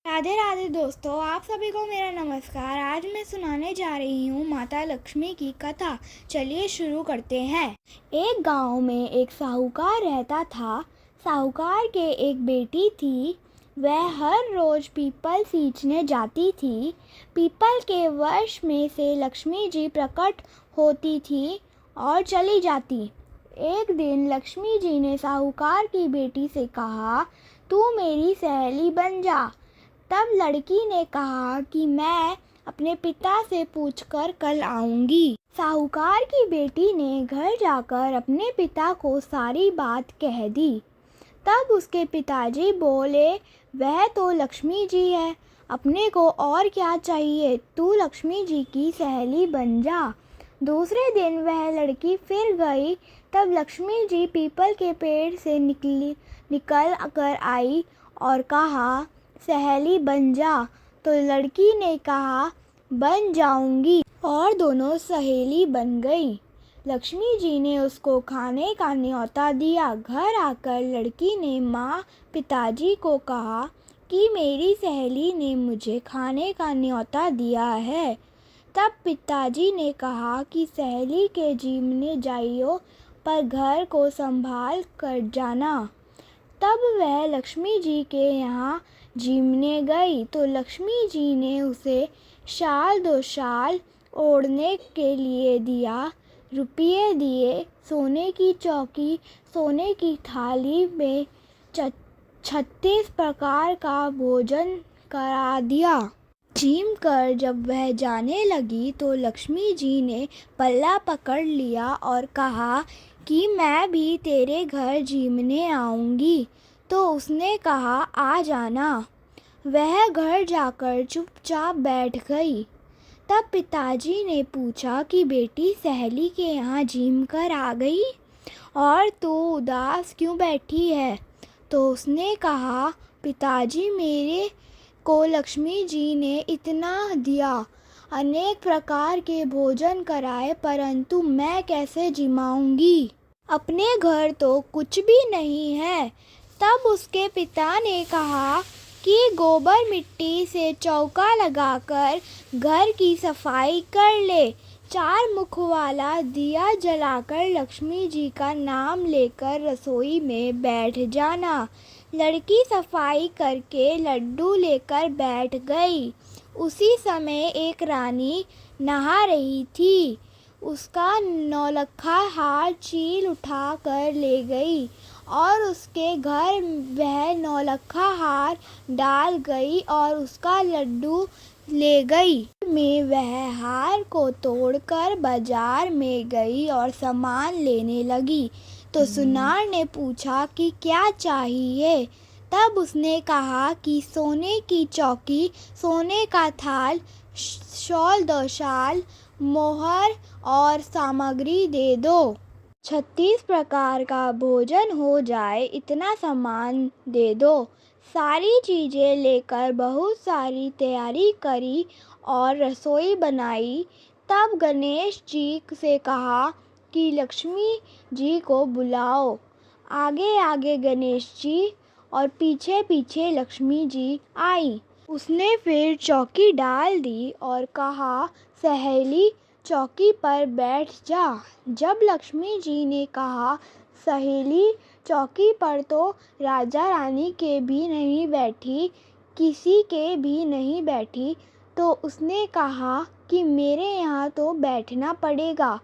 राधे राधे दोस्तों, आप सभी को मेरा नमस्कार। आज मैं सुनाने जा रही हूँ माता लक्ष्मी की कथा। चलिए शुरू करते हैं। एक गांव में एक साहूकार रहता था। साहूकार के एक बेटी थी। वह हर रोज पीपल सींचने जाती थी। पीपल के वृक्ष में से लक्ष्मी जी प्रकट होती थी और चली जाती। एक दिन लक्ष्मी जी ने साहूकार की बेटी से कहा, तू मेरी सहेली बन जा। तब लड़की ने कहा कि मैं अपने पिता से पूछकर कल आऊंगी। साहूकार की बेटी ने घर जाकर अपने पिता को सारी बात कह दी। तब उसके पिताजी बोले, वह तो लक्ष्मी जी है, अपने को और क्या चाहिए, तू लक्ष्मी जी की सहेली बन जा। दूसरे दिन वह लड़की फिर गई। तब लक्ष्मी जी पीपल के पेड़ से निकल कर आई और कहा, सहेली बन जा। तो लड़की ने कहा, बन जाऊंगी, और दोनों सहेली बन गई। लक्ष्मी जी ने उसको खाने का न्योता दिया। घर आकर लड़की ने माँ पिताजी को कहा कि मेरी सहेली ने मुझे खाने का न्योता दिया है। तब पिताजी ने कहा कि सहेली के जीमने जाइयो, पर घर को संभाल कर जाना। तब वह लक्ष्मी जी के यहाँ जीमने गई तो लक्ष्मी जी ने उसे शाल दो शाल ओढ़ने के लिए दिया, रुपये दिए, सोने की चौकी, सोने की थाली में 36 प्रकार का भोजन करा दिया। जीम कर जब वह जाने लगी तो लक्ष्मी जी ने पल्ला पकड़ लिया और कहा कि मैं भी तेरे घर जीमने आऊंगी। तो उसने कहा, आ जाना। वह घर जाकर चुपचाप बैठ गई। तब पिताजी ने पूछा कि बेटी सहेली के यहाँ जीम कर आ गई और तू उदास क्यों बैठी है। तो उसने कहा, पिताजी मेरे को लक्ष्मी जी ने इतना दिया, अनेक प्रकार के भोजन कराए, परंतु मैं कैसे जिमाऊंगी, अपने घर तो कुछ भी नहीं है। तब उसके पिता ने कहा कि गोबर मिट्टी से चौका लगाकर घर की सफाई कर ले। 4 मुख वाला दिया जलाकर लक्ष्मी जी का नाम लेकर रसोई में बैठ जाना। लड़की सफाई करके लड्डू लेकर बैठ गई। उसी समय एक रानी नहा रही थी। उसका नौलखा हार चील उठा कर ले गई और उसके घर वह नौलखा हार डाल गई और उसका लड्डू ले गई। में वह हार को तोड़कर बाजार में गई और सामान लेने लगी। तो सुनार ने पूछा कि क्या चाहिए। तब उसने कहा कि सोने की चौकी, सोने का थाल, शॉल 2 शाल, मोहर और सामग्री दे दो। 36 प्रकार का भोजन हो जाए इतना सामान दे दो। सारी चीज़ें लेकर बहुत सारी तैयारी करी और रसोई बनाई। तब गणेश जी से कहा कि लक्ष्मी जी को बुलाओ। आगे आगे गणेश जी और पीछे पीछे लक्ष्मी जी आई। उसने फिर चौकी डाल दी और कहा, सहेली चौकी पर बैठ जा। जब लक्ष्मी जी ने कहा, सहेली चौकी पर तो राजा रानी के भी नहीं बैठी, किसी के भी नहीं बैठी, तो उसने कहा कि मेरे यहाँ तो बैठना पड़ेगा।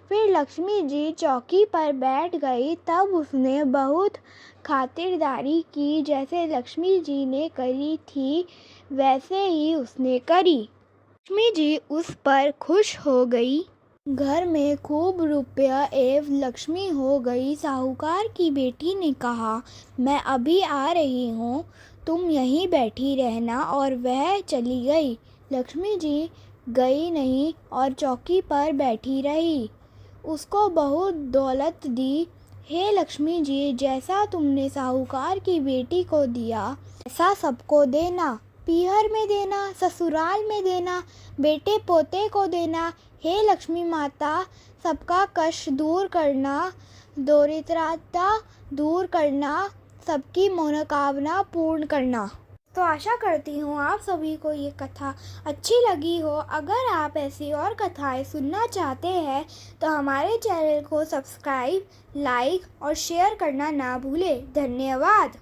फिर लक्ष्मी जी चौकी पर बैठ गई। तब उसने बहुत खातिरदारी की, जैसे लक्ष्मी जी ने करी थी वैसे ही उसने करी। लक्ष्मी जी उस पर खुश हो गई। घर में खूब रुपया एवं लक्ष्मी हो गई। साहूकार की बेटी ने कहा, मैं अभी आ रही हूँ, तुम यहीं बैठी रहना, और वह चली गई। लक्ष्मी जी गई नहीं और चौकी पर बैठी रही। उसको बहुत दौलत दी। हे लक्ष्मी जी, जैसा तुमने साहूकार की बेटी को दिया ऐसा सबको देना, पीहर में देना, ससुराल में देना, बेटे पोते को देना। हे लक्ष्मी माता, सबका कष्ट दूर करना, दरिद्रता दूर करना, सबकी मनोकामना पूर्ण करना। तो आशा करती हूँ आप सभी को ये कथा अच्छी लगी हो। अगर आप ऐसी और कथाएं सुनना चाहते हैं तो हमारे चैनल को सब्सक्राइब, लाइक और शेयर करना ना भूलें। धन्यवाद।